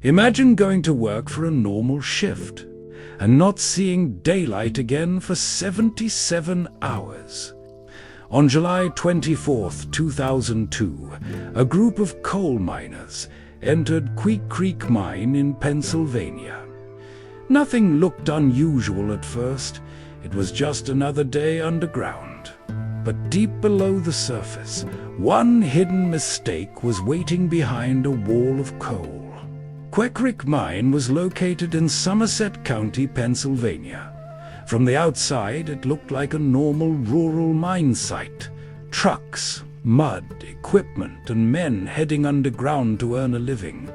Imagine going to work for a normal shift and not seeing daylight again for 77 hours. On July 24, 2002, a group of coal miners entered Quecreek Mine in Pennsylvania. Nothing looked unusual at first. It was just another day underground. But deep below the surface, one hidden mistake was waiting behind a wall of coal. Quecreek Mine was located in Somerset County, Pennsylvania. From the outside, it looked like a normal rural mine site. Trucks, mud, equipment, and men heading underground to earn a living.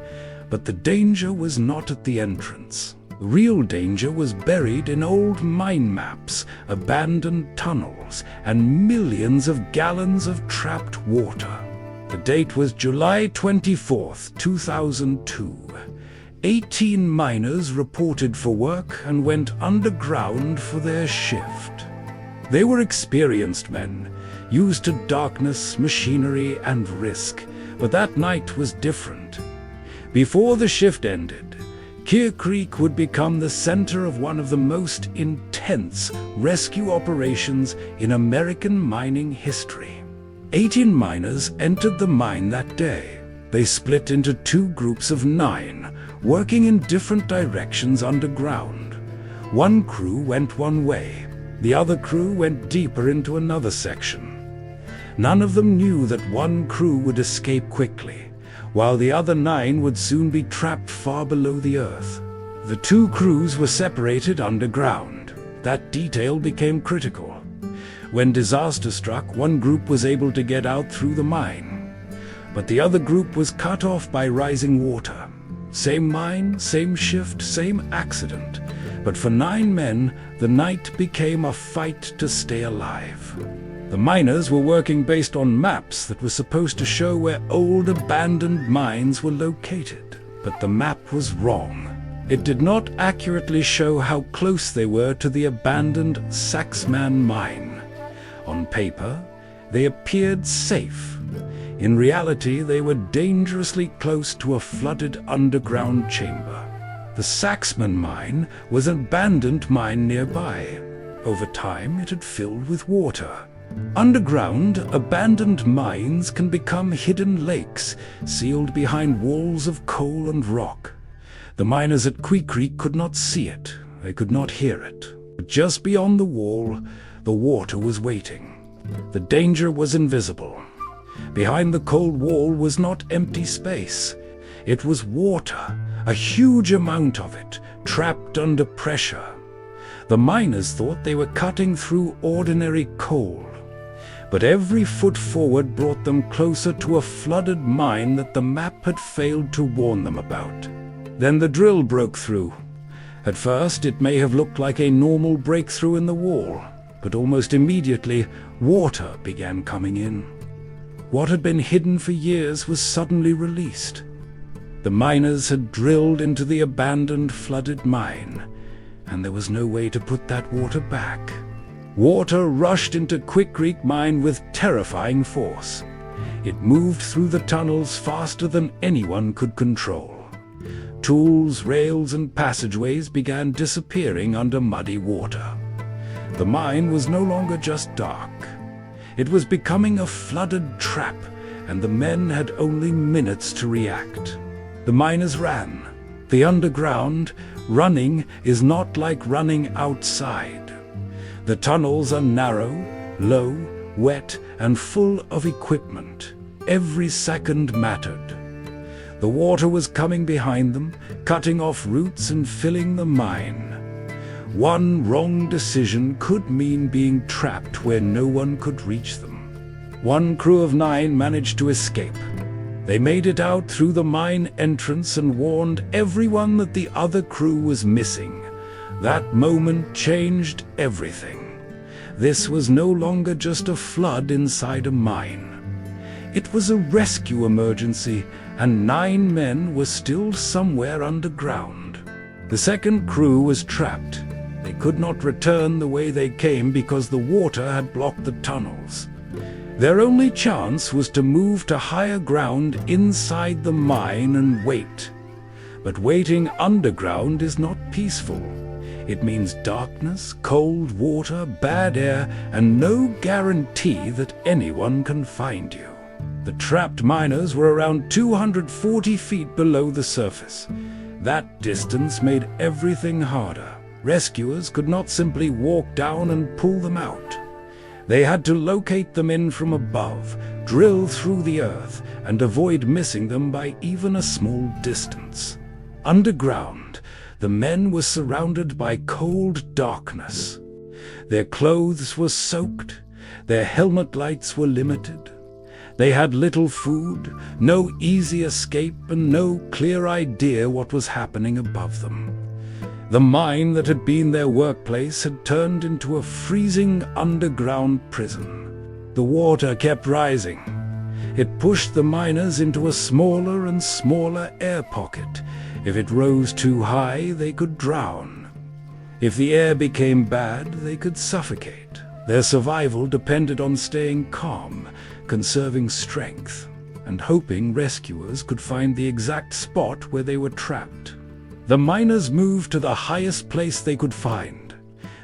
But the danger was not at the entrance. The real danger was buried in old mine maps, abandoned tunnels, and millions of gallons of trapped water. The date was July 24, 2002. 18 miners reported for work and went underground for their shift. They were experienced men, used to darkness, machinery, and risk, but that night was different. Before the shift ended, Quecreek would become the center of one of the most intense rescue operations in American mining history. 18 miners entered the mine that day. They split into 2 groups of 9, working in different directions underground. One crew went one way. The other crew went deeper into another section. None of them knew that one crew would escape quickly, while the other 9 would soon be trapped far below the earth. The 2 crews were separated underground. That detail became critical. When disaster struck, one group was able to get out through the mine, but the other group was cut off by rising water. Same mine, same shift, same accident, but for 9 men, the night became a fight to stay alive. The miners were working based on maps that were supposed to show where old abandoned mines were located, but the map was wrong. It did not accurately show how close they were to the abandoned Saxman mine. On paper, they appeared safe. In reality, they were dangerously close to a flooded underground chamber. The Saxman mine was an abandoned mine nearby. Over time, it had filled with water. Underground, abandoned mines can become hidden lakes, sealed behind walls of coal and rock. The miners at Quecreek could not see it. They could not hear it. But just beyond the wall, the water was waiting. The danger was invisible. Behind the cold wall was not empty space. It was water, a huge amount of it, trapped under pressure. The miners thought they were cutting through ordinary coal, but every foot forward brought them closer to a flooded mine that the map had failed to warn them about. Then the drill broke through. At first, it may have looked like a normal breakthrough in the wall, but almost immediately, water began coming in. What had been hidden for years was suddenly released. The miners had drilled into the abandoned, flooded mine, and there was no way to put that water back. Water rushed into Quecreek Mine with terrifying force. It moved through the tunnels faster than anyone could control. Tools, rails, and passageways began disappearing under muddy water. The mine was no longer just dark. It was becoming a flooded trap, and the men had only minutes to react. The miners ran. The underground, running, is not like running outside. The tunnels are narrow, low, wet, and full of equipment. Every second mattered. The water was coming behind them, cutting off routes and filling the mine. One wrong decision could mean being trapped where no one could reach them. One crew of 9 managed to escape. They made it out through the mine entrance and warned everyone that the other crew was missing. That moment changed everything. This was no longer just a flood inside a mine. It was a rescue emergency, and 9 men were still somewhere underground. The second crew was trapped. They could not return the way they came because the water had blocked the tunnels. Their only chance was to move to higher ground inside the mine and wait. But waiting underground is not peaceful. It means darkness, cold water, bad air, and no guarantee that anyone can find you. The trapped miners were around 240 feet below the surface. That distance made everything harder. Rescuers could not simply walk down and pull them out. They had to locate them in from above, drill through the earth, and avoid missing them by even a small distance. Underground, the men were surrounded by cold darkness. Their clothes were soaked, their helmet lights were limited. They had little food, no easy escape, and no clear idea what was happening above them. The mine that had been their workplace had turned into a freezing underground prison. The water kept rising. It pushed the miners into a smaller and smaller air pocket. If it rose too high, they could drown. If the air became bad, they could suffocate. Their survival depended on staying calm, conserving strength, and hoping rescuers could find the exact spot where they were trapped. The miners moved to the highest place they could find.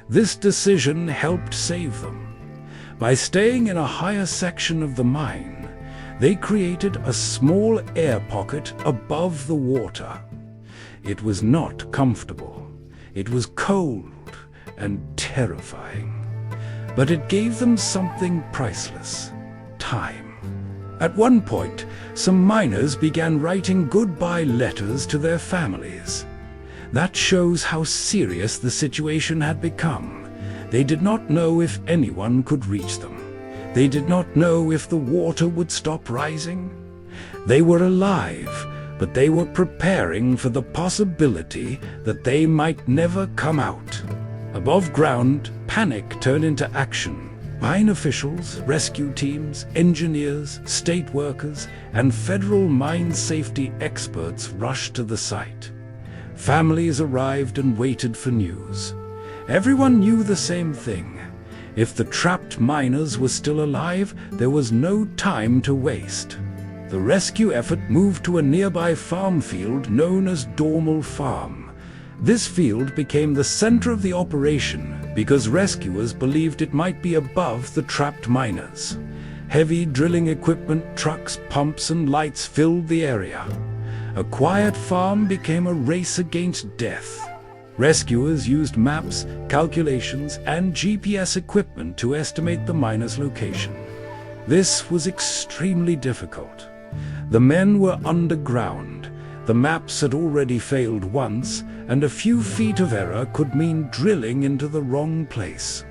This decision helped save them. By staying in a higher section of the mine, they created a small air pocket above the water. It was not comfortable. It was cold and terrifying. But it gave them something priceless: time. At one point, some miners began writing goodbye letters to their families. That shows how serious the situation had become. They did not know if anyone could reach them. They did not know if the water would stop rising. They were alive, but they were preparing for the possibility that they might never come out. Above ground, panic turned into action. Mine officials, rescue teams, engineers, state workers, and federal mine safety experts rushed to the site. Families arrived and waited for news. Everyone knew the same thing. If the trapped miners were still alive, there was no time to waste. The rescue effort moved to a nearby farm field known as Dormal Farm. This field became the center of the operation because rescuers believed it might be above the trapped miners. Heavy drilling equipment, trucks, pumps, and lights filled the area. A quiet farm became a race against death. Rescuers used maps, calculations, and GPS equipment to estimate the miners' location. This was extremely difficult. The men were underground. The maps had already failed once, and a few feet of error could mean drilling into the wrong place.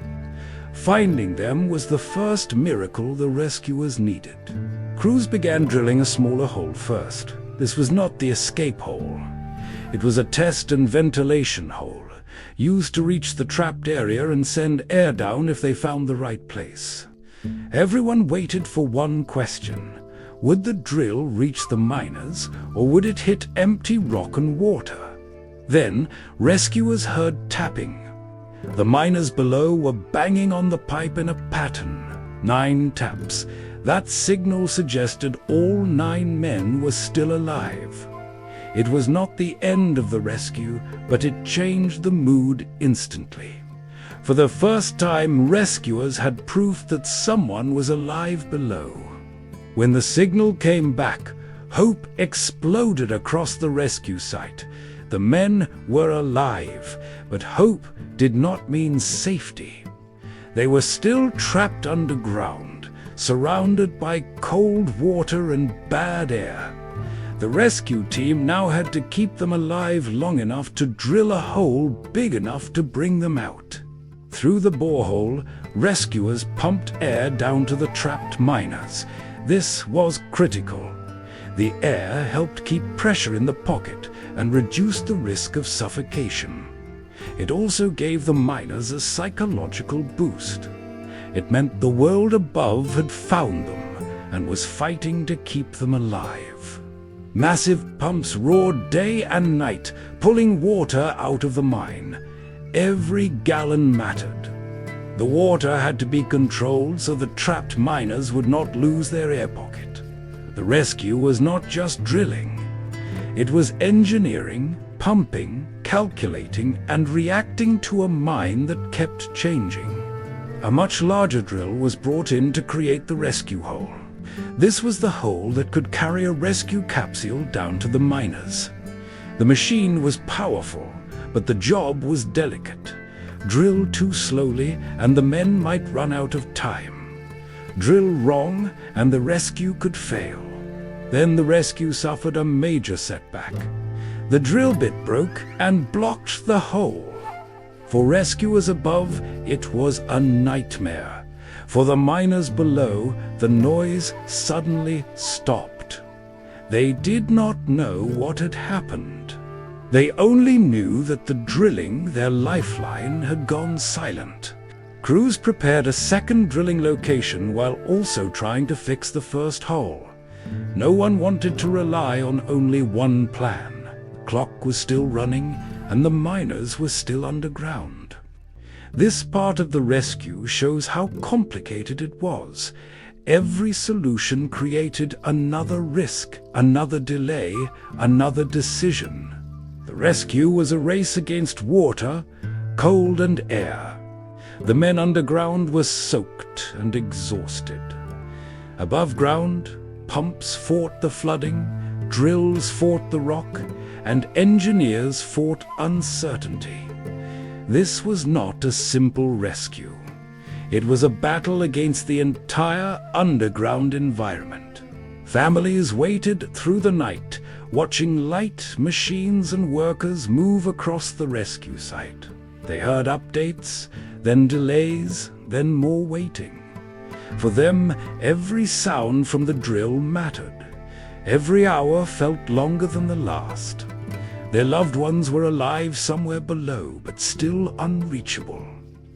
Finding them was the first miracle the rescuers needed. Crews began drilling a smaller hole first. This was not the escape hole. It was a test and ventilation hole, used to reach the trapped area and send air down if they found the right place. Everyone waited for one question. Would the drill reach the miners, or would it hit empty rock and water? Then, rescuers heard tapping. The miners below were banging on the pipe in a pattern. 9 taps. That signal suggested all 9 men were still alive. It was not the end of the rescue, but it changed the mood instantly. For the first time, rescuers had proof that someone was alive below. When the signal came back, hope exploded across the rescue site. The men were alive, but hope did not mean safety. They were still trapped underground, surrounded by cold water and bad air. The rescue team now had to keep them alive long enough to drill a hole big enough to bring them out. Through the borehole, rescuers pumped air down to the trapped miners. This was critical. The air helped keep pressure in the pocket and reduced the risk of suffocation. It also gave the miners a psychological boost. It meant the world above had found them and was fighting to keep them alive. Massive pumps roared day and night, pulling water out of the mine. Every gallon mattered. The water had to be controlled so the trapped miners would not lose their air pocket. The rescue was not just drilling. It was engineering, pumping, calculating, and reacting to a mine that kept changing. A much larger drill was brought in to create the rescue hole. This was the hole that could carry a rescue capsule down to the miners. The machine was powerful, but the job was delicate. Drill too slowly and the men might run out of time. Drill wrong and the rescue could fail. Then the rescue suffered a major setback. The drill bit broke and blocked the hole. For rescuers above, it was a nightmare. For the miners below, the noise suddenly stopped. They did not know what had happened. They only knew that the drilling, their lifeline, had gone silent. Crews prepared a second drilling location while also trying to fix the first hole. No one wanted to rely on only one plan. The clock was still running and the miners were still underground. This part of the rescue shows how complicated it was. Every solution created another risk, another delay, another decision. The rescue was a race against water, cold and air. The men underground were soaked and exhausted. Above ground, pumps fought the flooding, drills fought the rock, and engineers fought uncertainty. This was not a simple rescue. It was a battle against the entire underground environment. Families waited through the night, watching light, machines and workers move across the rescue site. They heard updates, then delays, then more waiting. For them, every sound from the drill mattered. Every hour felt longer than the last. Their loved ones were alive somewhere below, but still unreachable.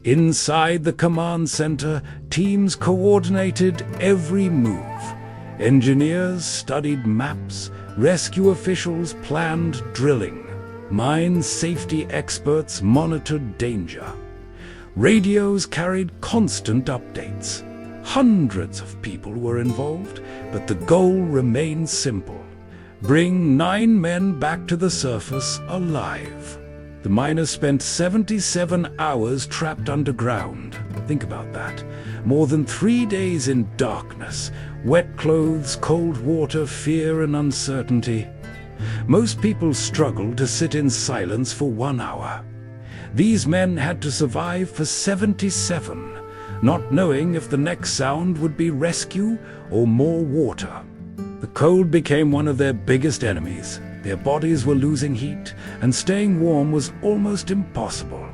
Inside the command center, teams coordinated every move. Engineers studied maps, rescue officials planned drilling. Mine safety experts monitored danger. Radios carried constant updates. Hundreds of people were involved, but the goal remained simple. Bring 9 men back to the surface alive. The miners spent 77 hours trapped underground. Think about that. More than 3 days in darkness, wet clothes, cold water, fear and uncertainty. Most people struggled to sit in silence for 1 hour. These men had to survive for 77, not knowing if the next sound would be rescue or more water. The cold became one of their biggest enemies. Their bodies were losing heat, and staying warm was almost impossible.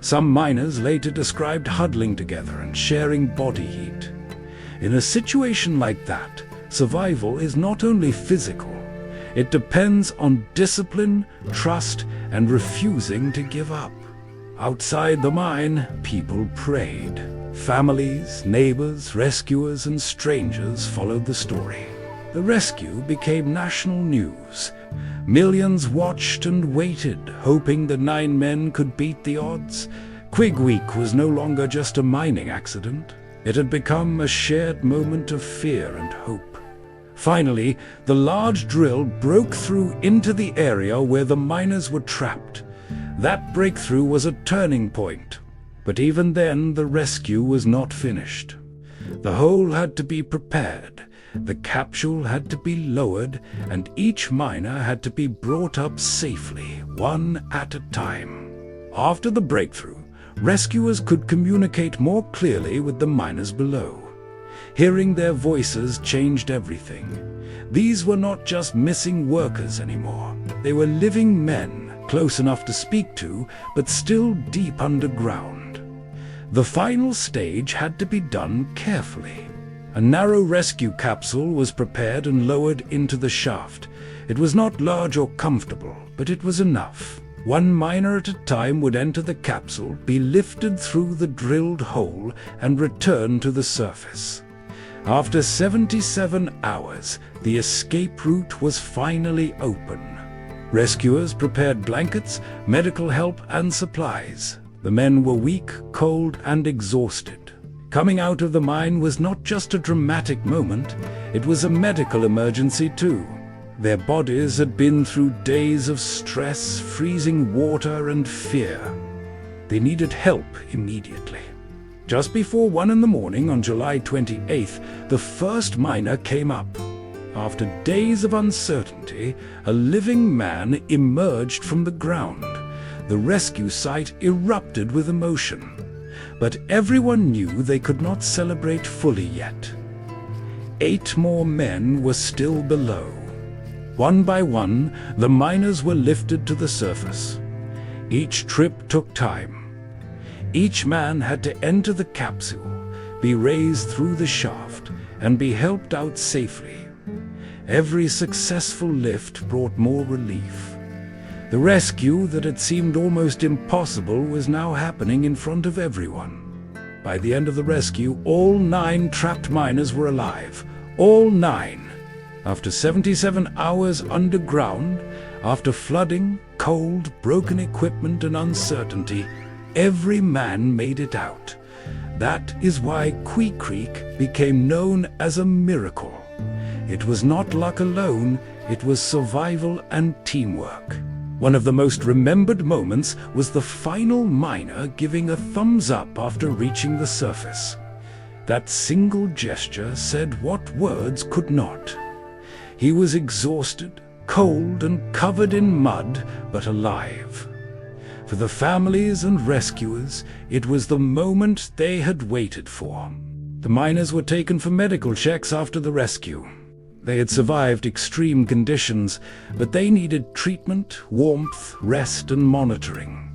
Some miners later described huddling together and sharing body heat. In a situation like that, survival is not only physical. It depends on discipline, trust, and refusing to give up. Outside the mine, people prayed. Families, neighbors, rescuers, and strangers followed the story. The rescue became national news. Millions watched and waited, hoping the 9 men could beat the odds. Quecreek was no longer just a mining accident. It had become a shared moment of fear and hope. Finally, the large drill broke through into the area where the miners were trapped. That breakthrough was a turning point. But even then, the rescue was not finished. The hole had to be prepared. The capsule had to be lowered, and each miner had to be brought up safely, one at a time. After the breakthrough, rescuers could communicate more clearly with the miners below. Hearing their voices changed everything. These were not just missing workers anymore. They were living men, close enough to speak to, but still deep underground. The final stage had to be done carefully. A narrow rescue capsule was prepared and lowered into the shaft. It was not large or comfortable, but it was enough. 1 miner at a time would enter the capsule, be lifted through the drilled hole, and return to the surface. After 77 hours, the escape route was finally open. Rescuers prepared blankets, medical help, and supplies. The men were weak, cold, and exhausted. Coming out of the mine was not just a dramatic moment, it was a medical emergency too. Their bodies had been through days of stress, freezing water, and fear. They needed help immediately. Just before 1 in the morning on July 28th, the first miner came up. After days of uncertainty, a living man emerged from the ground. The rescue site erupted with emotion. But everyone knew they could not celebrate fully yet. 8 more men were still below. One by one, the miners were lifted to the surface. Each trip took time. Each man had to enter the capsule, be raised through the shaft, and be helped out safely. Every successful lift brought more relief. The rescue that had seemed almost impossible was now happening in front of everyone. By the end of the rescue, all 9 trapped miners were alive. All 9. After 77 hours underground, after flooding, cold, broken equipment, and uncertainty, every man made it out. That is why Quecreek became known as a miracle. It was not luck alone, it was survival and teamwork. One of the most remembered moments was the final miner giving a thumbs up after reaching the surface. That single gesture said what words could not. He was exhausted, cold, and covered in mud, but alive. For the families and rescuers, it was the moment they had waited for. The miners were taken for medical checks after the rescue. They had survived extreme conditions, but they needed treatment, warmth, rest, and monitoring.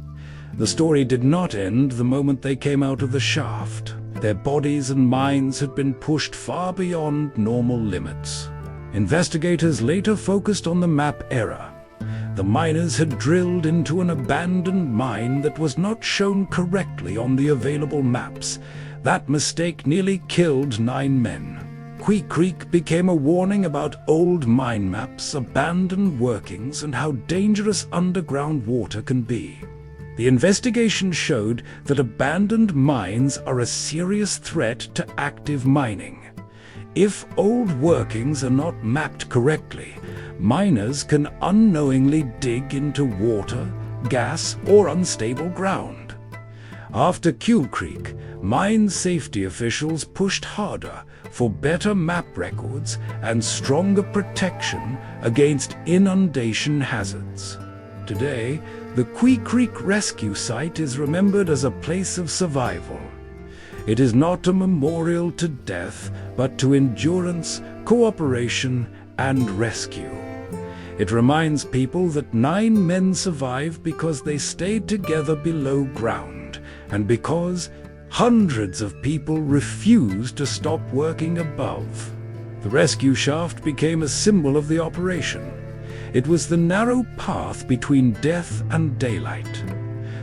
The story did not end the moment they came out of the shaft. Their bodies and minds had been pushed far beyond normal limits. Investigators later focused on the map error. The miners had drilled into an abandoned mine that was not shown correctly on the available maps. That mistake nearly killed 9 men. Quecreek became a warning about old mine maps, abandoned workings, and how dangerous underground water can be. The investigation showed that abandoned mines are a serious threat to active mining. If old workings are not mapped correctly, miners can unknowingly dig into water, gas, or unstable ground. After Quecreek, mine safety officials pushed harder for better map records and stronger protection against inundation hazards. Today, the Quecreek Rescue Site is remembered as a place of survival. It is not a memorial to death, but to endurance, cooperation, and rescue. It reminds people that 9 men survived because they stayed together below ground, and because hundreds of people refused to stop working above. The rescue shaft became a symbol of the operation. It was the narrow path between death and daylight.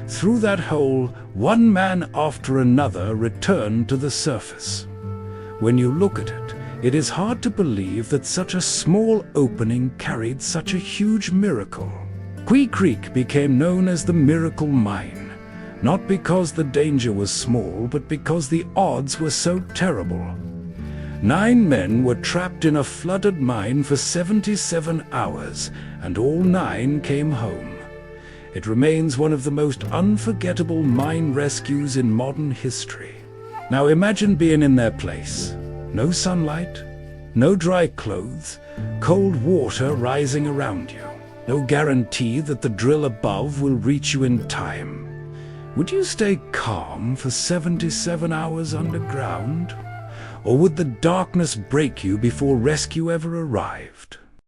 Through that hole, one man after another returned to the surface. When you look at it, it is hard to believe that such a small opening carried such a huge miracle. Quecreek became known as the Miracle Mine, not because the danger was small, but because the odds were so terrible. 9 men were trapped in a flooded mine for 77 hours, and all 9 came home. It remains one of the most unforgettable mine rescues in modern history. Now imagine being in their place. No sunlight, no dry clothes, cold water rising around you. No guarantee that the drill above will reach you in time. Would you stay calm for 77 hours underground? Or would the darkness break you before rescue ever arrived?